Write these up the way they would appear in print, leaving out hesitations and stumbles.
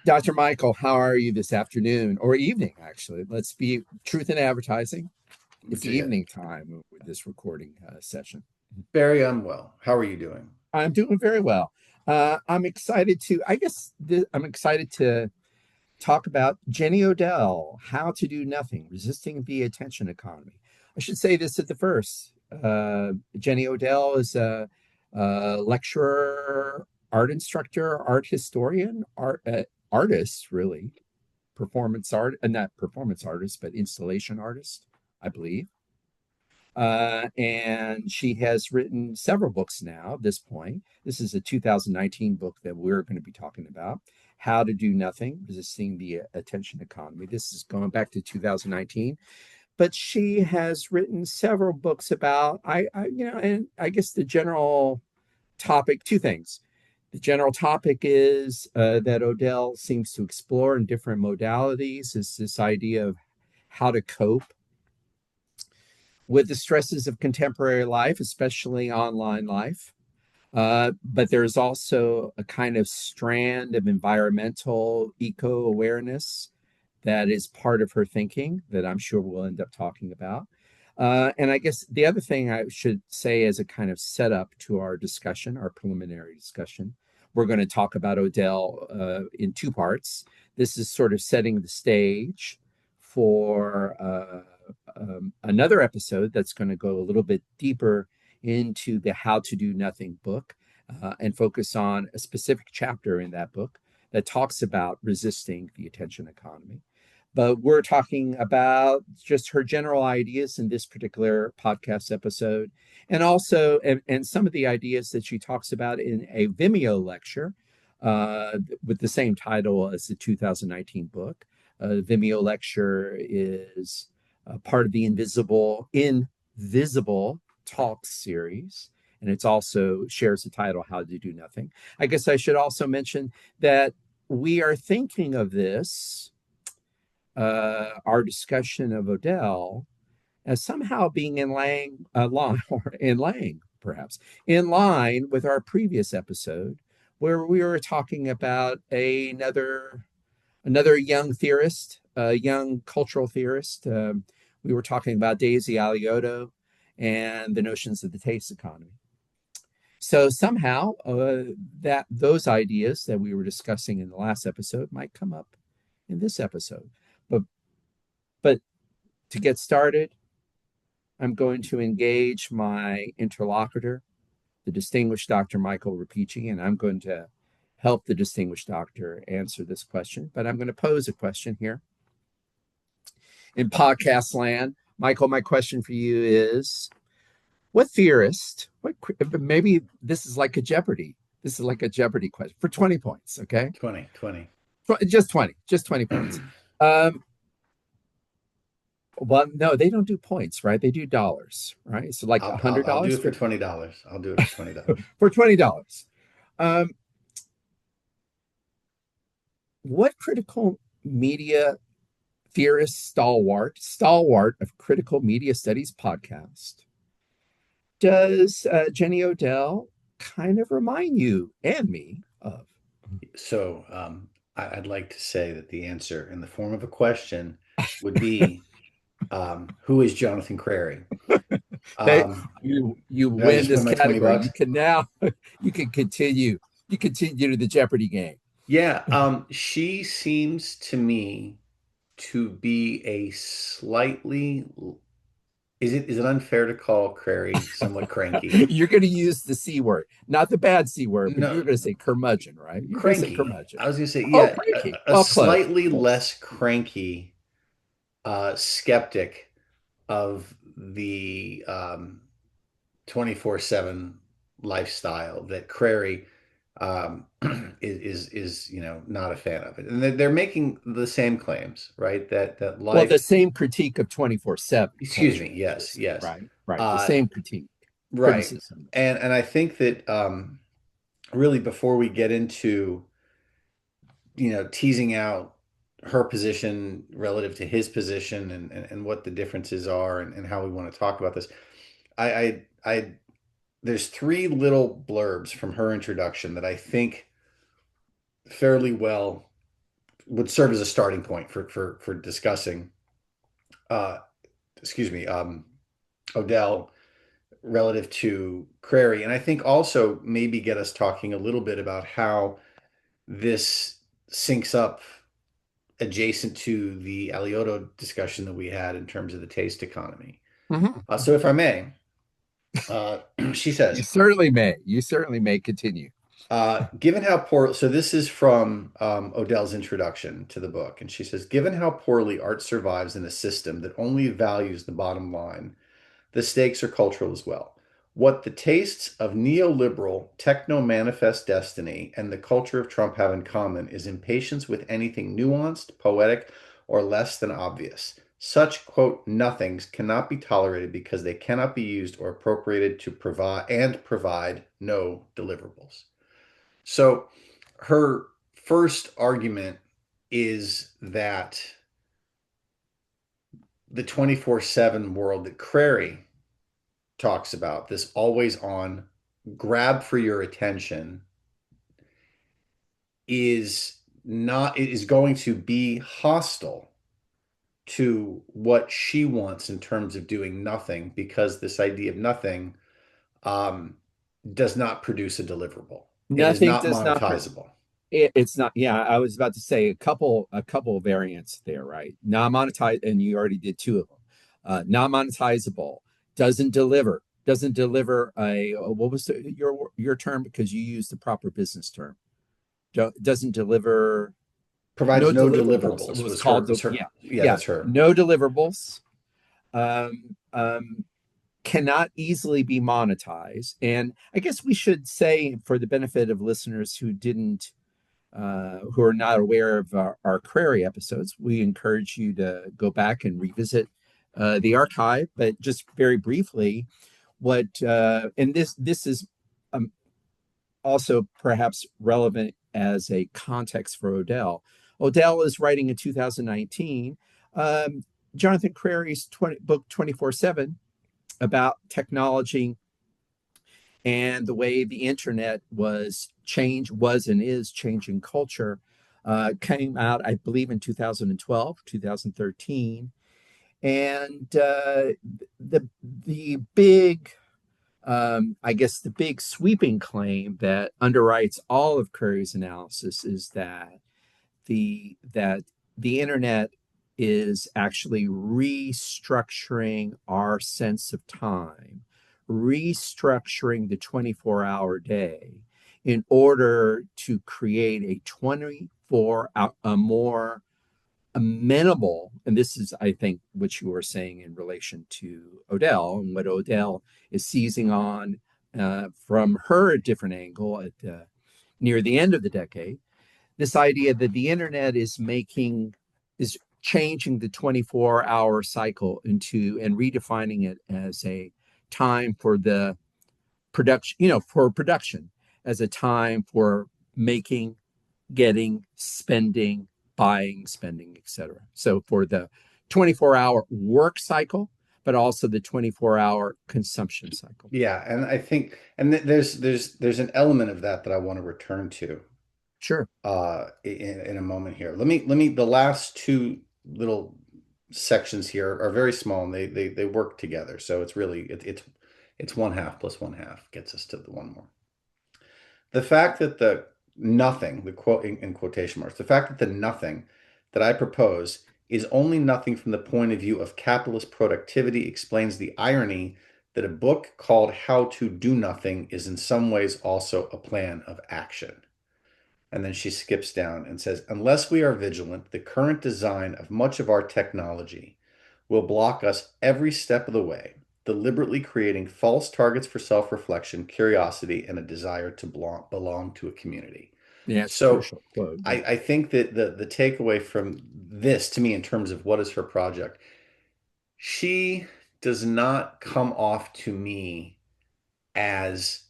Dr. Michael, how are you this afternoon or evening, actually? Let's be truth in advertising. It's Yeah, evening time with this recording session. very unwell. How are you doing? I'm doing very well. I'm excited I'm excited to talk about Jenny Odell, How to Do Nothing, Resisting the Attention Economy. I should say this at the first. Jenny Odell is a lecturer, art instructor, art historian, artist, really, performance art, not performance artist, but installation artist, I believe. And she has written several books now at this point. This is a 2019 book that we're going to be talking about, How to Do Nothing, Resisting the Attention Economy. This is going back to 2019. But she has written several books about, and I guess the general topic, two things. The general topic is that Odell seems to explore in different modalities is this idea of how to cope with the stresses of contemporary life, especially online life. But there's also a kind of strand of environmental eco awareness that is part of her thinking that I'm sure we'll end up talking about. And I guess the other thing I should say as a kind of setup to our discussion, our preliminary discussion, we're going to talk about Odell in two parts. This is sort of setting the stage for another episode that's going to go a little bit deeper into the How to Do Nothing book and focus on a specific chapter in that book that talks about resisting the attention economy. But we're talking about just her general ideas in this particular podcast episode, and also and some of the ideas that she talks about in a Vimeo lecture with the same title as the 2019 book. Vimeo lecture is part of the Invisible Talks series, and it's also shares the title How to Do Nothing. I guess I should also mention that we are thinking of this our discussion of Odell as somehow being perhaps in line with our previous episode, where we were talking about another young theorist, a young cultural theorist. We were talking about Daisy Alioto and the notions of the taste economy. So somehow that those ideas that we were discussing in the last episode might come up in this episode. But but to get started, I'm going to engage my interlocutor, the distinguished Dr. Michael Rapici, and I'm going to help the distinguished doctor answer this question. But I'm going to pose a question here in podcast land. Michael, my question for you is what theorist, maybe this is like a Jeopardy. This is like a Jeopardy question for 20 points, okay? 2020. Just 20 points. Well, no, they don't do points, right? They do dollars, right? So like a hundred I'll do dollars it for $20. I'll do it for $20. for $20. Um, what critical media theorist, stalwart of critical media studies podcast, does Jenny Odell kind of remind you and me of? So I'd like to say that the answer in the form of a question would be who is Jonathan Crary? They, Um, you did I win just win this my 20 category. bucks? You can now you can continue. You continue to the Jeopardy game. Yeah, she seems to me to be a slightly, is it unfair to call Crary somewhat cranky? You're going to use the C word, not the bad C word, but No, you're going to say curmudgeon, right? You're going to say cranky. curmudgeon. I was gonna say, Oh, yeah, cranky. a Well, close, slightly close. less cranky skeptic of the 24/7 lifestyle that Crary is not a fan of it. And they're making the same claims, right? That Well, the life, same critique of 24/7 excuse culture, me, I should yes, say, yes. right? Right. The Uh, same critique, right. criticism. And I think that really before we get into teasing out her position relative to his position and what the differences are and how we want to talk about this. I there's three little blurbs from her introduction that I think fairly well would serve as a starting point for discussing, uh, excuse me, Odell relative to Crary, and I think also maybe get us talking a little bit about how this syncs up adjacent to the Alioto discussion that we had in terms of the taste economy. Mhm. So, if I may, uh, she You says, certainly may. You certainly may continue. given how poor, so this is from Odell's introduction to the book, and she says, given how poorly art survives in a system that only values the bottom line, the stakes are cultural as well. What the tastes of neoliberal techno manifest destiny and the culture of Trump have in common is impatience with anything nuanced, poetic, or less than obvious. Such, quote, nothings cannot be tolerated because they cannot be used or appropriated to provide no deliverables. So her first argument is that the 24/7 world that Crary talks about, this always on grab for your attention, is not it is going to be hostile to what she wants in terms of doing nothing, because this idea of nothing um, does not produce a deliverable. It is Nothing not does not. monetizable. It's not. Yeah, I was about to say a couple variants there, right? Non-monetized, and you already did two of them. Non-monetizable doesn't deliver a what was your term, because you used the proper business term. Doesn't deliver Provides no no deliverables. It deliverables was was her called was her yeah, yeah, yeah, that's her. no deliverables. Um, um, cannot easily be monetized, and I guess we should say, for the benefit of listeners who are not aware of our Crary episodes, we encourage you to go back and revisit the archive. But just very briefly, and this is um, also perhaps relevant as a context for Odell. Odell is writing in 2019 um, Jonathan Crary's book 24/7 about technology and the way the internet was and is changing culture. Came out, I believe, in 2012, 2013, and the big, I guess, the big sweeping claim that underwrites all of Curry's analysis is that the internet is actually restructuring our sense of time, restructuring the 24-hour day in order to create a 24 a more amenable, and this is, I think, what you were saying in relation to Odell and what Odell is seizing on from her different angle near the end of the decade, this idea that the internet is changing the 24-hour cycle into and redefining it as a time for the production, for production, as a time for making, getting, spending, buying, spending, etc. So for the 24-hour work cycle, but also the 24-hour consumption cycle. Yeah, and I think, and there's an element of that that I want to return to Sure. in a moment here. Let me the last two little sections here are very small, and they work together. So it's really it's one half plus one half gets us to the one more. The fact that the nothing, the quote in quotation marks, the fact that the nothing that I propose is only nothing from the point of view of capitalist productivity explains the irony that a book called How to Do Nothing is in some ways also a plan of action. And then she skips down and says, unless we are vigilant, the current design of much of our technology will block us every step of the way, deliberately creating false targets for self reflection, curiosity, and a desire to belong to a community. Yeah, it's a So crucial quote. I, Yeah. I think that the takeaway from this to me, in terms of what is her project, she does not come off to me as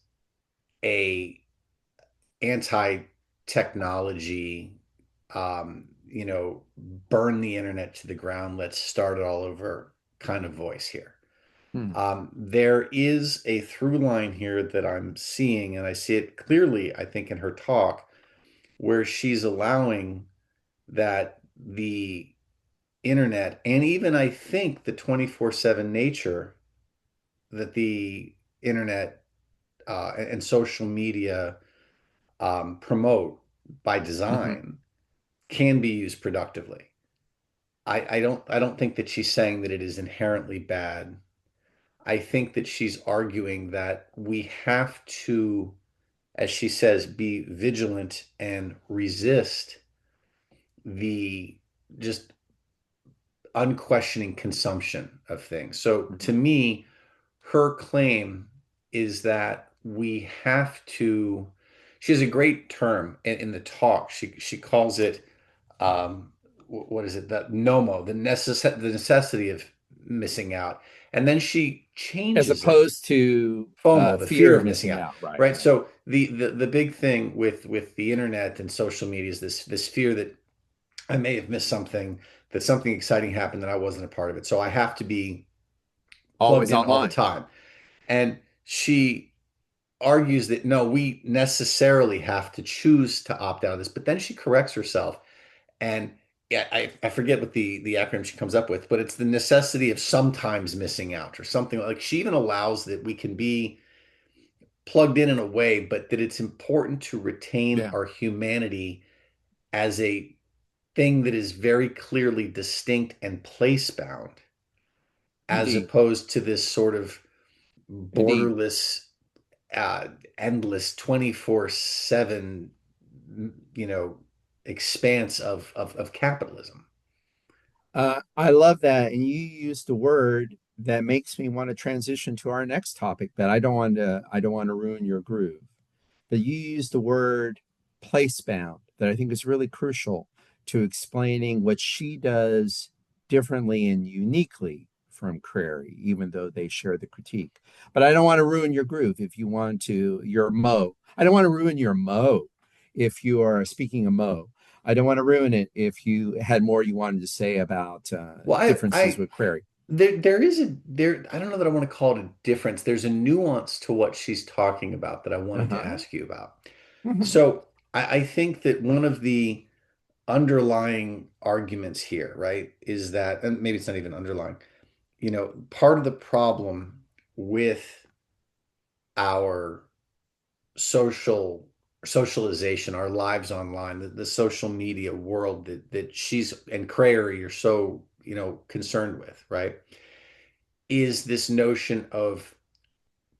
a anti-technology, burn the internet to the ground, let's start it all over kind of voice here. Hmm. There is a through line here that I'm seeing, and I see it clearly, I think, in her talk, where she's allowing that the internet, and even I think the 24/7 nature that the internet and social media promote by Hmm. design can be used productively. I don't think that she's saying that it is inherently bad. I think that she's arguing that we have to, as she says, be vigilant and resist the just unquestioning consumption of things. So to Hmm. me, her claim is that we have to, she has a great term in the talk. She calls it what is it? That NOMO, the necessity of missing out. And then she As changes it. opposed to FOMO, the fear fear of of missing missing out, out. Right, right? right. So the big thing with the internet and social media is this fear that I may have missed something, that something exciting happened that I wasn't a part of it. So I have to be plugged Always in all the online. time. And she argues that no, we necessarily have to choose to opt out of this. But then she corrects herself. And yeah, I forget what the acronym she comes up with, but it's the necessity of sometimes missing out or something like she even allows that we can be plugged in a way, but that it's important to retain Yeah, our humanity as a thing that is very clearly distinct and place bound, as indeed, opposed to this sort of indeed. borderless, uh, endless 24/7, you know, expanse of capitalism. I love that, and you used a word that makes me want to transition to our next topic, but I don't want to ruin your groove. But you used the word placebound that I think is really crucial to explaining what she does differently and uniquely from Crary, even though they share the critique. But I don't want to ruin your groove if you want to, your mo. I don't want to ruin your mo if you are speaking of mo. I don't want to ruin it if you had more you wanted to say about Well, differences with Crary. there is a there. I don't know that I want to call it a difference. There's a nuance to what she's talking about that I wanted to Uh-huh. ask you about. Hmm. So I think that one of the underlying arguments here, right, is that, and maybe it's not even underlying, part of the problem with our social socialization, our lives online, the social media world that she's and Crary are so, concerned with, right, is this notion of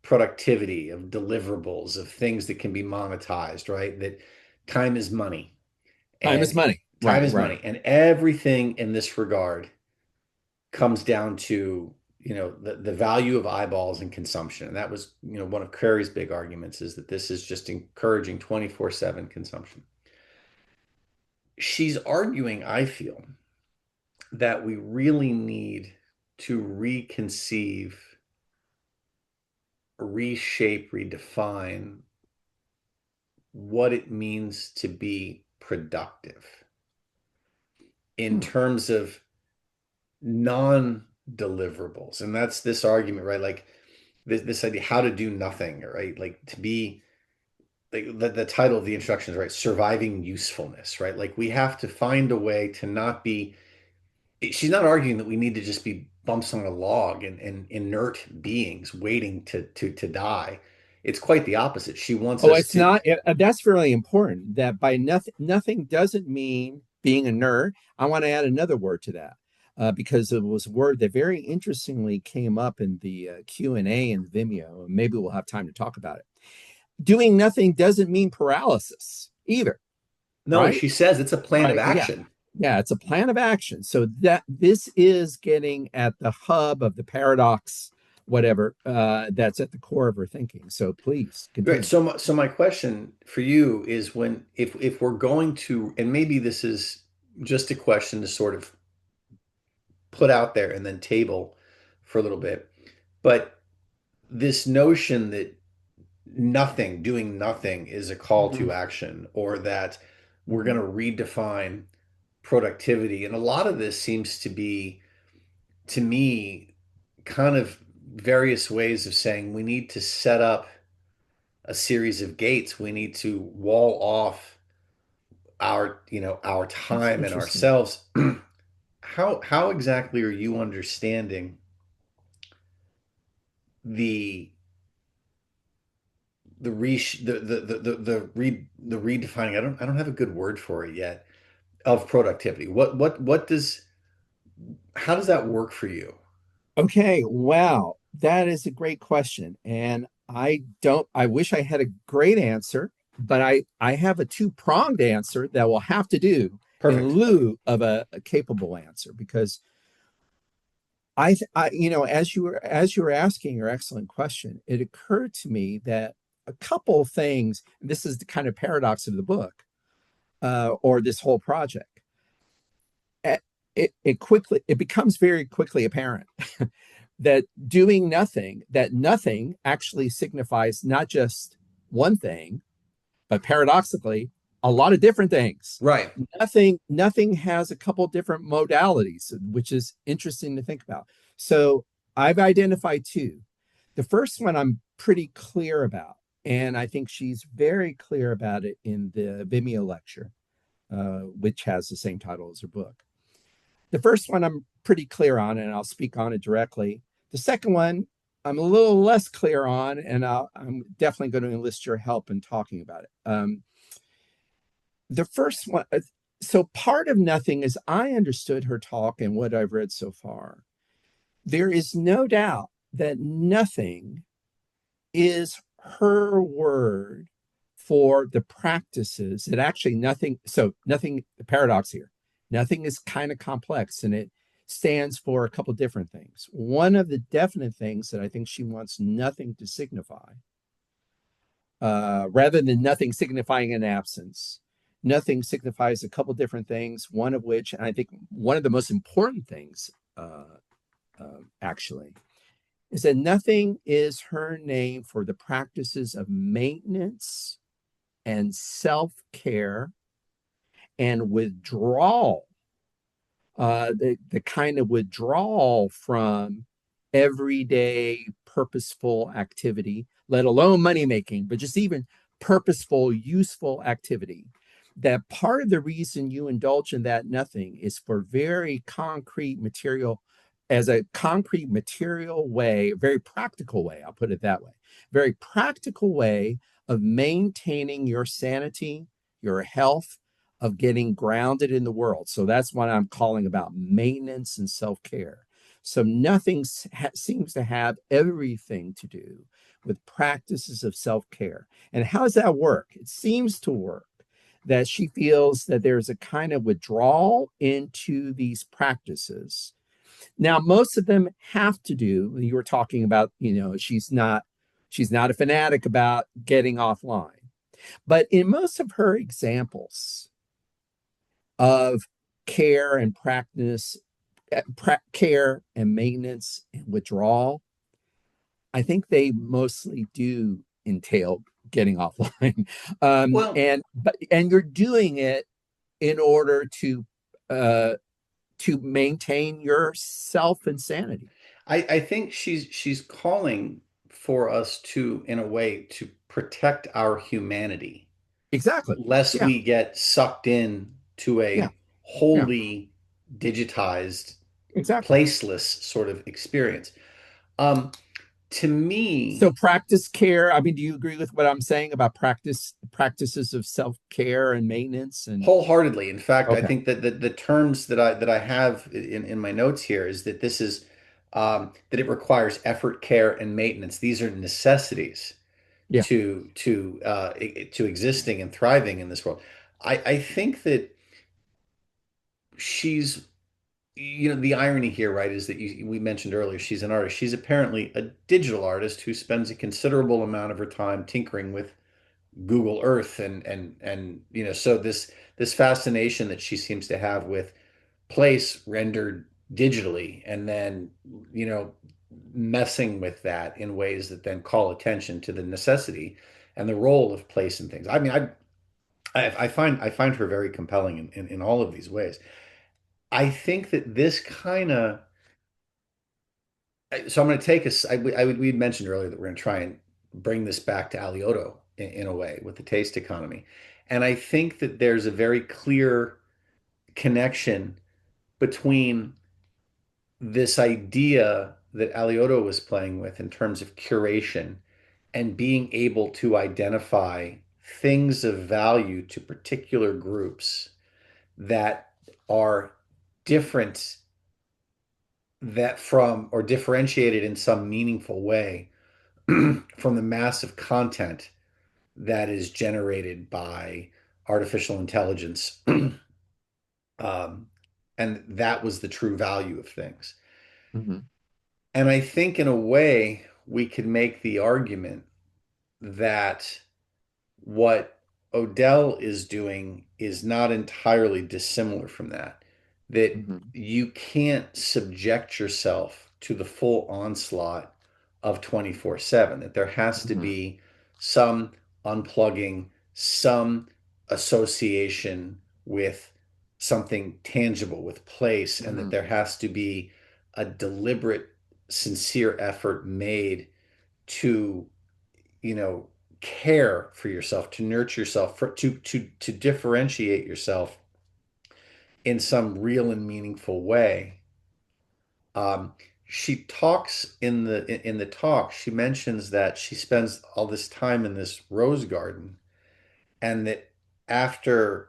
productivity, of deliverables, of things that can be monetized, right? That time is money, Time is and money. time Right, is right. money, and everything in this regard comes down to the value of eyeballs and consumption. And that was one of Crary's big arguments, is that this is just encouraging 24/7 consumption. She's arguing, I feel, that we really need to reconceive, reshape, redefine what it means to be productive in Hmm. terms of non-deliverables. And that's this argument, right? Like this idea how to do nothing, right? Like to be, like the title of the instructions, right? Surviving usefulness, right? Like we have to find a way to not be, she's not arguing that we need to just be bumps on a log and inert beings waiting to die. It's quite the opposite. She wants Oh, us it's to, not. That's really important. That by nothing, nothing doesn't mean being a nerd. I want to add another word to that because it was a word that very interestingly came up in the Q&A in Vimeo. Maybe we'll have time to talk about it. Doing nothing doesn't mean paralysis either, no, right? she says it's a plan of Right. Yeah. action. Yeah, it's a plan of action. So that this is getting at the hub of the paradox, whatever, that's at the core of her thinking. So please Right. continue. So my question for you is, when if we're going to, and maybe this is just a question to sort of put out there and then table for a little bit, but this notion that doing nothing is a call Mhm. to action, or that we're going Mhm. to redefine productivity. And a lot of this seems to be, to me, kind of various ways of saying we need to set up a series of gates. We need to wall off our That's time and interesting. ourselves. How exactly are you understanding the the re the redefining? I don't have a good word for it yet, of productivity. What does how does that work for you? Okay, wow. That is a great question. And I wish I had a great answer, but I have a two-pronged answer that will have to do in Perfect. lieu of a capable answer because as you were asking your excellent question, it occurred to me that a couple of things, and this is the kind of paradox of the book, or this whole project. It becomes very quickly apparent that that nothing actually signifies not just one thing, but paradoxically, a lot of different things. Right. Nothing has a couple different modalities, which is interesting to think about. So I've identified two. The first one I'm pretty clear about, and I think she's very clear about it in the Vimeo lecture, which has the same title as her book. The first one I'm pretty clear on, and I'll speak on it directly. The second one I'm a little less clear on, and I'm definitely going to enlist your help in talking about it. The first one, so part of nothing, as I understood her talk and what I've read so far, there is no doubt that nothing is her word for the practices that actually nothing, so nothing, the paradox here, nothing is kind of complex and it stands for a couple different things. One of the definite things that I think she wants nothing to signify, rather than nothing signifying an absence, nothing signifies a couple different things, one of which, and I think one of the most important things, actually, is that nothing is her name for the practices of maintenance and self care and withdrawal, the kind of withdrawal from everyday purposeful activity, let alone money making, but just even purposeful, useful activity. That part of the reason you indulge in that nothing is for very concrete material, as a concrete material way, very practical way, I'll put it that way, very practical way of maintaining your sanity, your health, of getting grounded in the world. So that's what I'm calling about maintenance and self care. So nothing seems to have everything to do with practices of self care. And how does that work? It seems to work that she feels that there's a kind of withdrawal into these practices. Now, most of them have to do, you were talking about, she's not a fanatic about getting offline. But in most of her examples, of care and practice, care and maintenance and withdrawal, I think they mostly do entail getting offline. Well, And you're doing it in order uh, to maintain your self insanity. I think she's calling for us to, in a way, to protect our humanity, Exactly. lest Yeah. we get sucked in to Yeah. a Yeah. wholly digitized, Exactly. placeless sort of experience. Um, to So me, practice care. I mean, do you agree with what I'm saying about practices of self care and maintenance? And wholeheartedly. In fact, I okay. think that the terms that I have in my notes here is that this is that it requires effort, care, and maintenance. These are necessities Yeah. to existing and thriving in this world. I think that she's the irony here, right, is that we mentioned earlier she's an artist. She's apparently a digital artist who spends a considerable amount of her time tinkering with Google Earth and so this fascination that she seems to have with place rendered digitally and then you know messing with that in ways that then call attention to the necessity and the role of place and things. I mean, I find her very compelling in all of these ways. I think that this kind of so I'm going to take us. We mentioned earlier that we're going to try and bring this back to Alioto in a way with the taste economy. And I think that there's a very clear connection between this idea that Alioto was playing with in terms of curation and being able to identify things of value to particular groups that are different that from or differentiated in some meaningful way from the massive content that is generated by artificial intelligence. um, and that was the true value of things. Hmm. And I think in a way we could make the argument that what Odell is doing is not entirely dissimilar from that. That Hmm. you can't subject yourself to the full onslaught of 24/7, that there has to Hmm. be some unplugging, some association with something tangible, with place, and that Hmm. there has to be a deliberate, sincere effort made to care for yourself, to nurture yourself, to differentiate yourself in some real and meaningful way. Um, she talks in the talk, she mentions that she spends all this time in this rose garden, and that after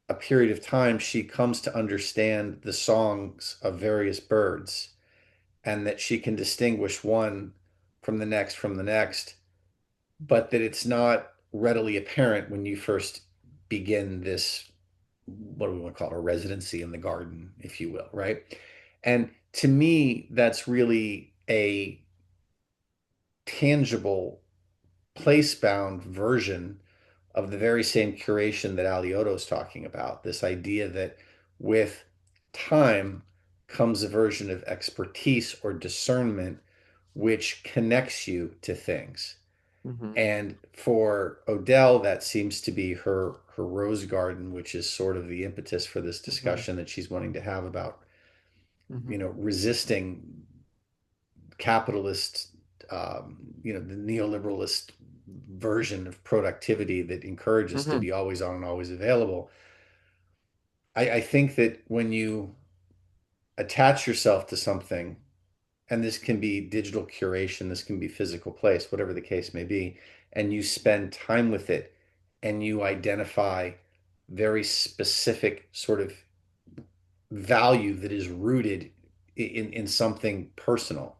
a period of time, she comes to understand the songs of various birds, and that she can distinguish one from the next, but that it's not readily apparent when you first begin this, what do we want to call it, a residency in the garden, if you will, right? And to me, that's really a tangible, place-bound version of the very same curation that Alioto is talking about. This idea that with time comes a version of expertise or discernment which connects you to things. Hmm. And for Odell, that seems to be her rose garden, which is sort of the impetus for this Hmm. discussion that she's wanting to have about, Hmm. resisting capitalist, the neoliberalist version of productivity that encourages to Hmm. be always on and always available. I think that when you attach yourself to something, and this can be digital curation, this can be physical place, whatever the case may be, and you spend time with it and you identify very specific sort of value that is rooted in something personal,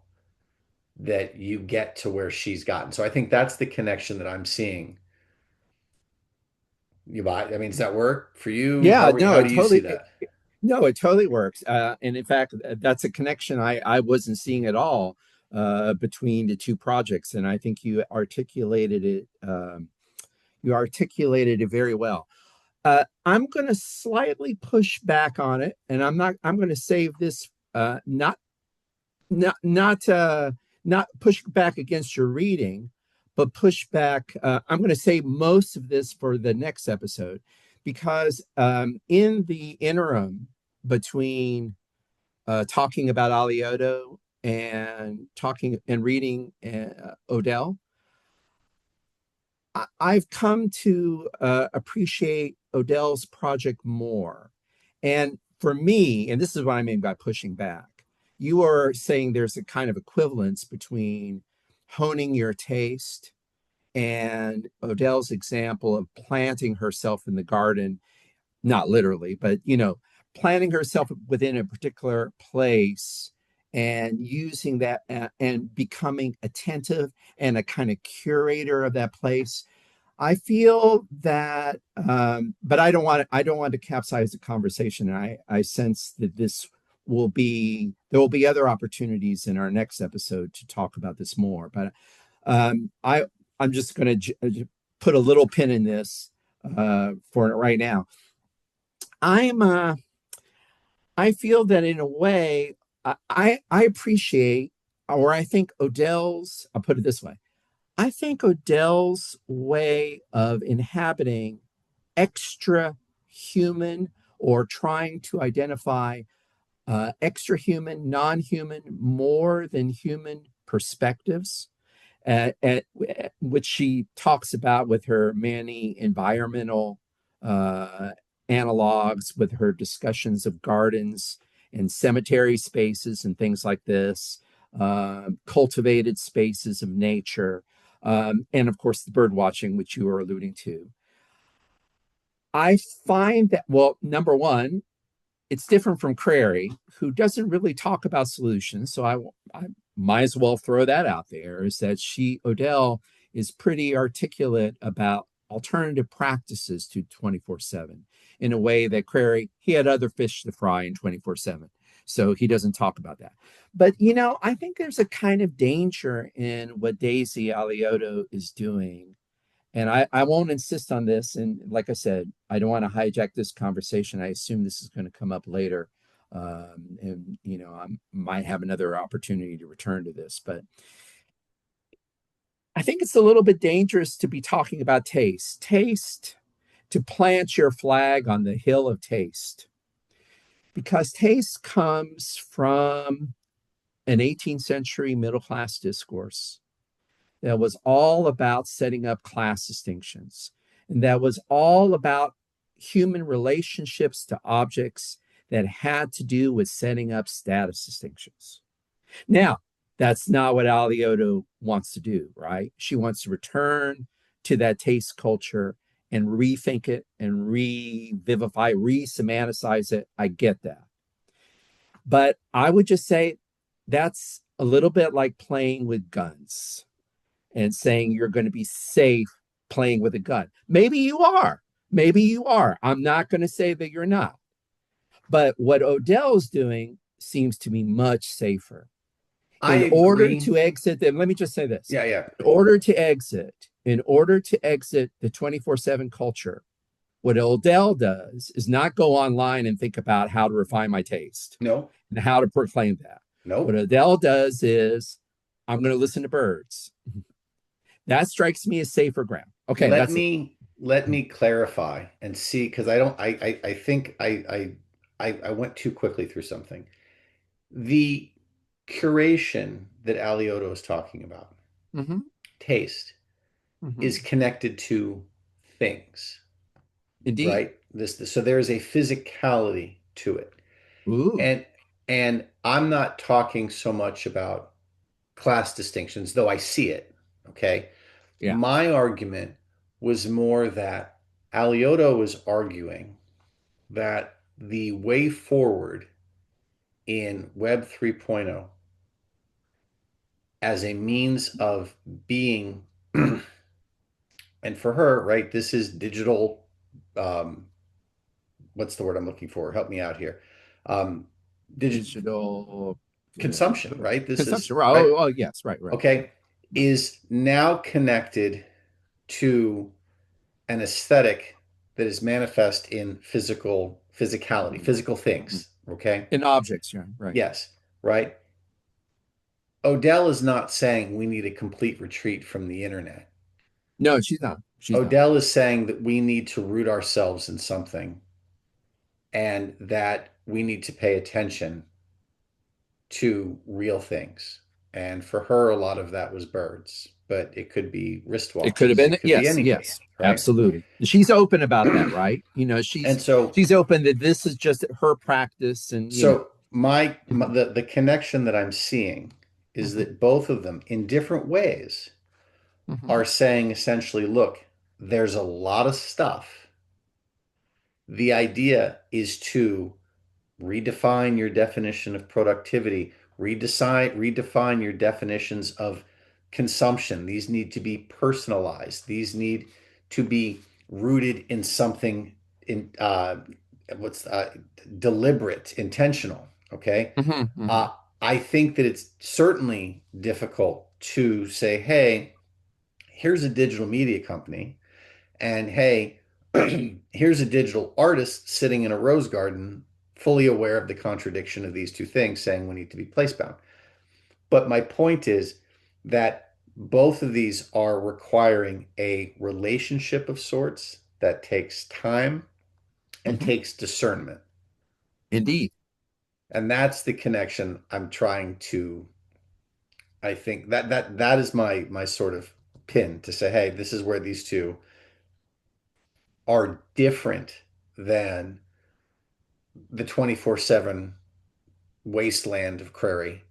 that you get to where she's gotten. So I think that's the connection that I'm seeing. You buy, I mean, does that work for you? Yeah, no, How do you see that? no, it totally works. And in fact, that's a connection I wasn't seeing at all between the two projects. And I think you articulated it very well. I'm going to slightly push back on it, and I'm going to save this, not not uh, not push back against your reading, but push back. I'm going to save most of this for the next episode, because in the interim between talking about Alioto and talking and reading Odell, I've come to appreciate Odell's project more. And for me, and this is what I mean by pushing back, you are saying there's a kind of equivalence between honing your taste and Odell's example of planting herself in the garden, not literally, but planting herself within a particular place and using that and becoming attentive and a kind of curator of that place. I feel that, but I don't want to capsize the conversation. I sense that there will be other opportunities in our next episode to talk about this more. But um, I, I'm just going to put a little pin in this for right now. I'm, uh, I feel that in a way, I appreciate, or I think Odell's, I'll put it this way. I think Odell's way of inhabiting extra human or trying to identify extra human, non human, more than human perspectives, at which she talks about with her many environmental. uh, analogs with her discussions of gardens and cemetery spaces and things like this, cultivated spaces of nature, and of course the bird watching, which you were alluding to. I find that, well, number one, it's different from Crary, who doesn't really talk about solutions. So I might as well throw that out there, is that Odell is pretty articulate about alternative practices to 24/7 in a way that Crary, he had other fish to fry in 24/7. So he doesn't talk about that. But, I think there's a kind of danger in what Daisy Alioto is doing, and I won't insist on this. And like I said, I don't want to hijack this conversation. I assume this is going to come up later. And, I might have another opportunity to return to this. But I think it's a little bit dangerous to be talking about taste. Taste, to plant your flag on the hill of taste. Because taste comes from an 18th century middle class discourse that was all about setting up class distinctions, and that was all about human relationships to objects that had to do with setting up status distinctions. Now, that's not what Alioto wants to do, right? She wants to return to that taste culture and rethink it and revivify, re-semanticize it. I get that. But I would just say that's a little bit like playing with guns and saying you're going to be safe playing with a gun. Maybe you are. Maybe you are. I'm not going to say that you're not. But what Odell's doing seems to be much safer. I In order agree. to exit them, let me just say this. Yeah, yeah. In order to exit the 24/7 culture, what Odell does is not go online and think about how to refine my taste No, and how to proclaim that. What nope. Odell does is, I'm going to listen to birds. That strikes me as safer ground. Okay, Let that's it. me let me clarify and see because I don't I think I went too quickly through something. The curation that Alioto is talking about, Mm-hmm. taste, Mm-hmm. is connected to things, Indeed. right? This so there is a physicality to it. Ooh, And I'm not talking so much about class distinctions, though I see it. Okay. yeah. My argument was more that Alioto was arguing that the way forward in Web 3.0 as a means of being, and for her, right, this is digital, um, what's the word I'm looking for? Help me out here. Um, digital Digital consumption, right? This consumption. is, right? Oh, yes. Right, right, right. Okay. Is now connected to an aesthetic that is manifest in physicality, Mm-hmm. physical Mm-hmm. things. Okay. In objects, yeah, right. Yes. Right. Odell is not saying we need a complete retreat from the internet. No, she's not. She's not. Odell is saying that we need to root ourselves in something and that we need to pay attention to real things. And for her, a lot of that was birds, but it could be It could have wristwatches. been. It could be Yes, anything, yes, right? absolutely. She's open about that, right? And so, she's open that this is just her practice, and so my Mhm, the connection that I'm seeing is mhm, that both of them, in different ways, mhm, are saying essentially, look, there's a lot of stuff. The idea is to redefine your definition of productivity, redefine your definitions of consumption. These need to be personalized. These need to be rooted in something in what's deliberate, intentional. Okay. mhm, mhm. Uh, I think that it's certainly difficult to say, hey, here's a digital media company and hey, here's a digital artist sitting in a rose garden, fully aware of the contradiction of these two things, saying we need to be placebound. But my point is that both of these are requiring a relationship of sorts that takes time and Mhm. takes discernment. Indeed. And that's the connection I'm trying to, I think that is my sort of pin to say, hey, this is where these two are different than the 24/7 wasteland of Prairie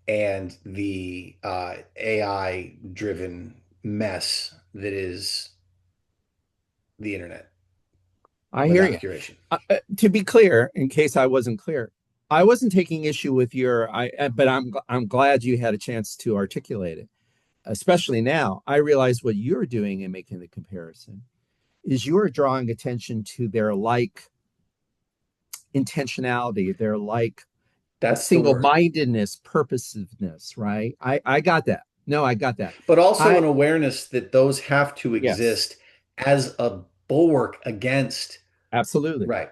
and the AI driven mess that is the internet I hear without you. curation. To be clear, in case I wasn't clear, I wasn't taking issue with your. But I'm glad you had a chance to articulate it. Especially now, I realize what you're doing in making the comparison is you're drawing attention to their like intentionality, their like That's the word. single-mindedness, purposiveness, right? I got that. No, I got that. But also I an awareness that those have to yes, exist as a bulwark against. absolutely. Right.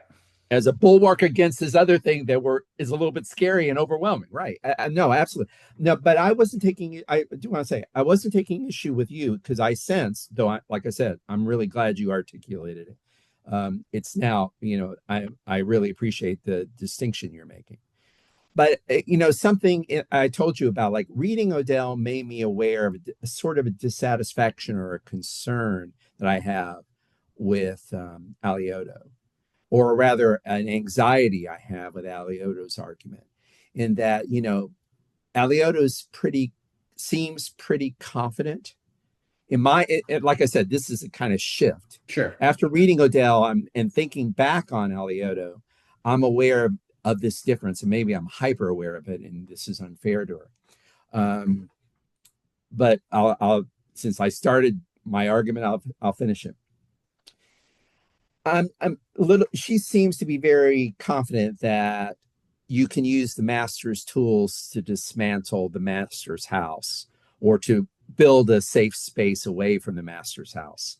As a bulwark against this other thing that were is a little bit scary and overwhelming, right? No, absolutely. No, but I wasn't taking. I do want to say I wasn't taking issue with you because I sense, though, like I said, I'm really glad you articulated it. It's now, I really appreciate the distinction you're making. But something I told you about, like reading Odell, made me aware of a sort of a dissatisfaction or a concern that I have with Alioto, or rather an anxiety I have with Alioto's argument, in that, Alioto's pretty seems pretty confident. Like I said, this is a kind of shift. Sure. After reading Odell and thinking back on Alioto, I'm aware of this difference, and maybe I'm hyper aware of it, and this is unfair to her. But I'll since I started my argument, I'll finish it. I'm a little. She seems to be very confident that you can use the master's tools to dismantle the master's house or to build a safe space away from the master's house.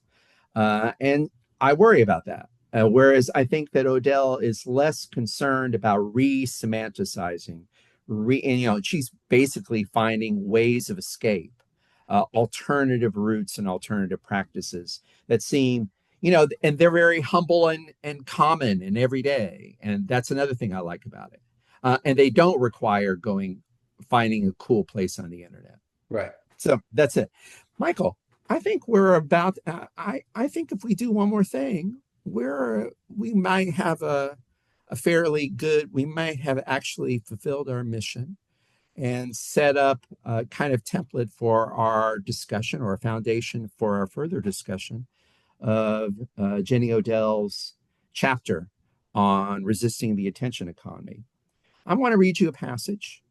And I worry about that. Whereas I think that Odell is less concerned about re-semanticizing, and she's basically finding ways of escape, alternative routes and alternative practices that seem, and they're very humble and common and everyday. And that's another thing I like about it. And they don't require finding a cool place on the internet. Right. So that's it. Michael, I think we're about, I think if we do one more thing, we might have a fairly good, we might have actually fulfilled our mission and set up a kind of template for our discussion or a foundation for our further discussion of Jenny Odell's chapter on resisting the attention economy. I want to read you a passage.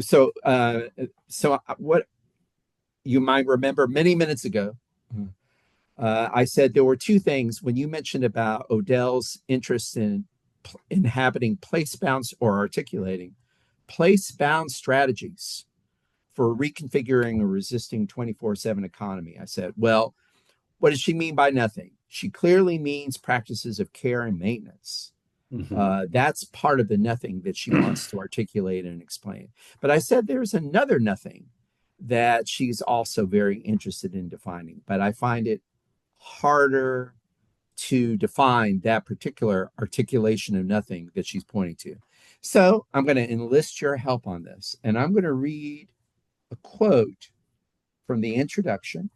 So, what you might remember many minutes ago, I said there were two things when you mentioned about Odell's interest in inhabiting place bound or articulating place bound strategies for reconfiguring a resisting 24/7 economy. I said, well, what does she mean by nothing? She clearly means practices of care and maintenance. Hmm. That's part of the nothing that she wants to articulate and explain. But I said there's another nothing that she's also very interested in defining, but I find it harder to define that particular articulation of nothing that she's pointing to. So I'm going to enlist your help on this, and I'm going to read a quote from the introduction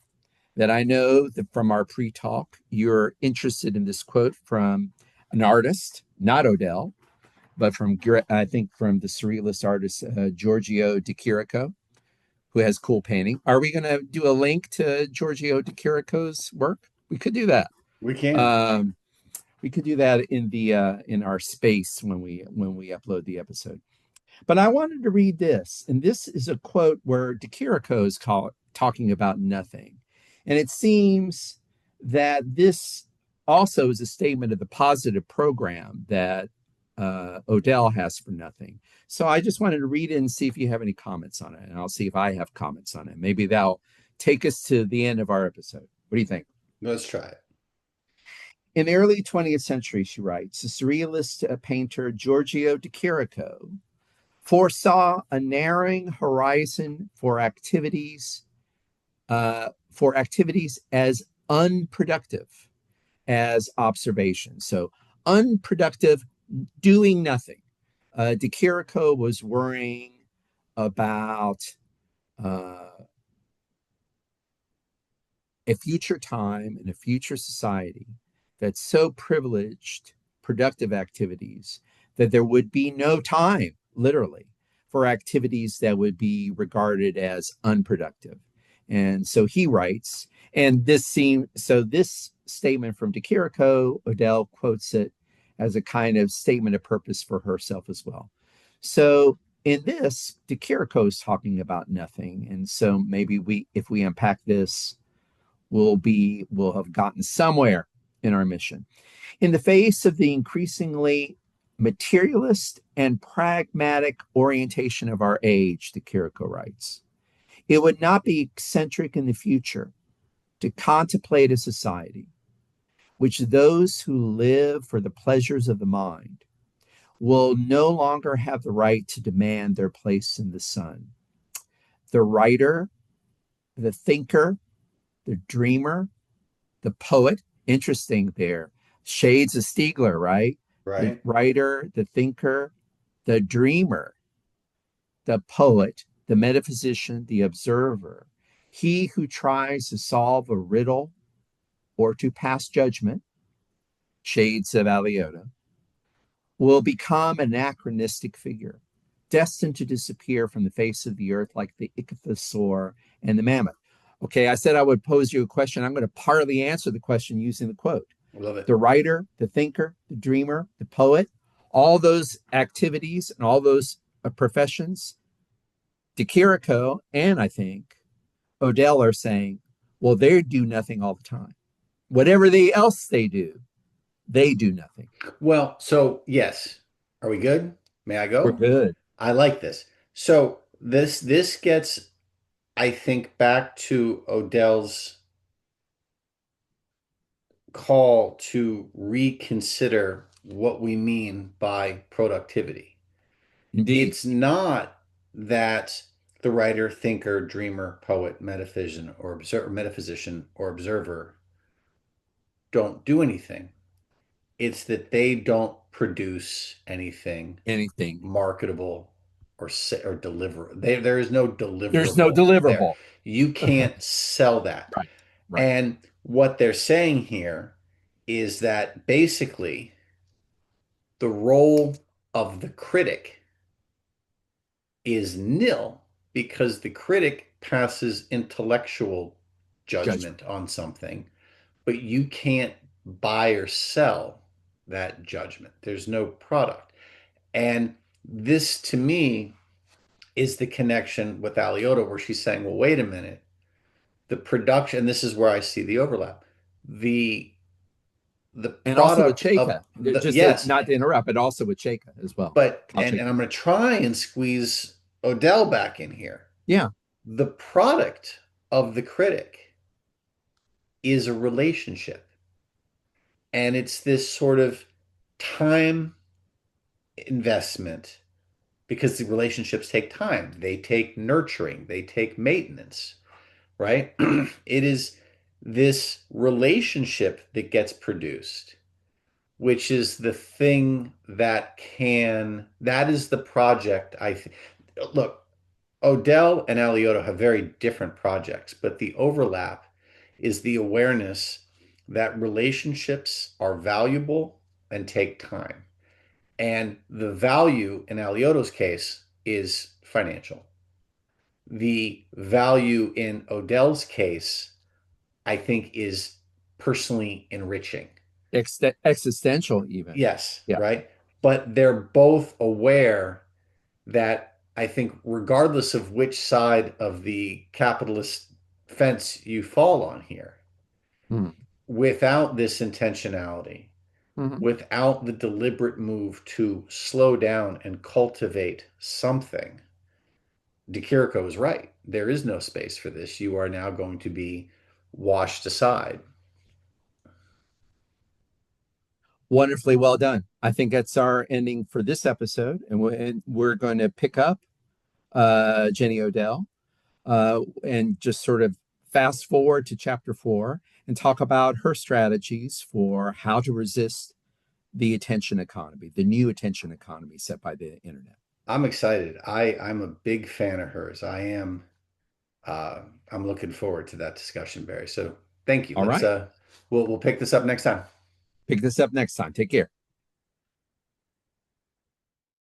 that I know that from our pre-talk, you're interested in this quote from an artist, not Odell, but I think from the surrealist artist Giorgio de Chirico, who has cool painting. Are we going to do a link to Giorgio de Chirico's work? We could do that. We can. Um, we could do that in our space when we upload the episode. But I wanted to read this, and this is a quote where De Chirico is talking about nothing, and it seems that this also is a statement of the positive program that Odell has for nothing. So I just wanted to read it and see if you have any comments on it, and I'll see if I have comments on it. Maybe that'll take us to the end of our episode. What do you think? Let's try it. In the early 20th century, she writes, the surrealist painter Giorgio de Chirico foresaw a narrowing horizon for activities as unproductive as observation. So unproductive, doing nothing. De Chirico was worrying about uh, a future time and a future society that so privileged productive activities that there would be no time, literally, for activities that would be regarded as unproductive. And so he writes, and this statement from DeCirico, Odell quotes it as a kind of statement of purpose for herself as well. So in this, DeCirico is talking about nothing. And so maybe if we unpack this, we'll have gotten somewhere in our mission. In the face of the increasingly materialist and pragmatic orientation of our age, the Kiriko writes, it would not be eccentric in the future to contemplate a society which those who live for the pleasures of the mind will no longer have the right to demand their place in the sun. The writer, the thinker, the dreamer, the poet, interesting there. Shades of Stiegler, right? The Right? writer, the thinker, the dreamer, the poet, the metaphysician, the observer. He who tries to solve a riddle or to pass judgment, Shades of Alioto, will become an anachronistic figure, destined to disappear from the face of the earth like the ichthyosaur and the mammoth. Okay, I said I would pose you a question. I'm going to partly answer the question using the quote. I love it. The writer, the thinker, the dreamer, the poet, all those activities and all those professions, DeCirico and I think Odell are saying, well, they do nothing all the time. Whatever else they do nothing. Well, so yes. Are we good? May I We're go? good. I like this. So this gets, I think, back to Odell's call to reconsider what we mean by productivity. Indeed. It's not that the writer, thinker, dreamer, poet, metaphysician, or observer don't do anything. It's that they don't produce anything Anything. marketable or deliver. There is no There's no deliverable there. deliverable. You can't sell that. Right. Right. And what they're saying here is that basically the role of the critic is nil because the critic passes intellectual Judgment. judgment on something, but you can't buy or sell that judgment. There's no product. And this to me is the connection with Alioto where she's saying, well, wait a minute, the production, and this is where I see the overlap. The the And also with product of Cheka, the just to, yes, not to interrupt, but also with Cheka as well. but Kyle Cheka. and I'm going to try and squeeze Odell back in here. Yeah. The product of the critic is a relationship. And it's this sort of time investment because the relationships take time. They take nurturing, they take maintenance, right? It is this relationship that gets produced, which is the thing that is the project I think. Look, Odell and Alioto have very different projects, but the overlap is the awareness that relationships are valuable and take time. And the value in Alioto's case is financial. The value in Odell's case, I think, is personally enriching. Existential, even. Yes, Yeah. right? But they're both aware that I think, regardless of which side of the capitalist fence you fall on here, Mm-hmm. without this intentionality, Mm-hmm. without the deliberate move to slow down and cultivate something, DeCirico is right. There is no space for this. You are now going to be washed aside. Wonderfully well done. I think that's our ending for this episode. And we're going to pick up Jenny Odell and just sort of fast forward to chapter 4 and talk about her strategies for how to resist the attention economy, the new attention economy set by the internet. I'm excited. I'm a big fan of hers. I am. Uh, I'm looking forward to that discussion, Barry. So thank you. All Let's right. we'll pick this up next time. Pick this up next time. Take care.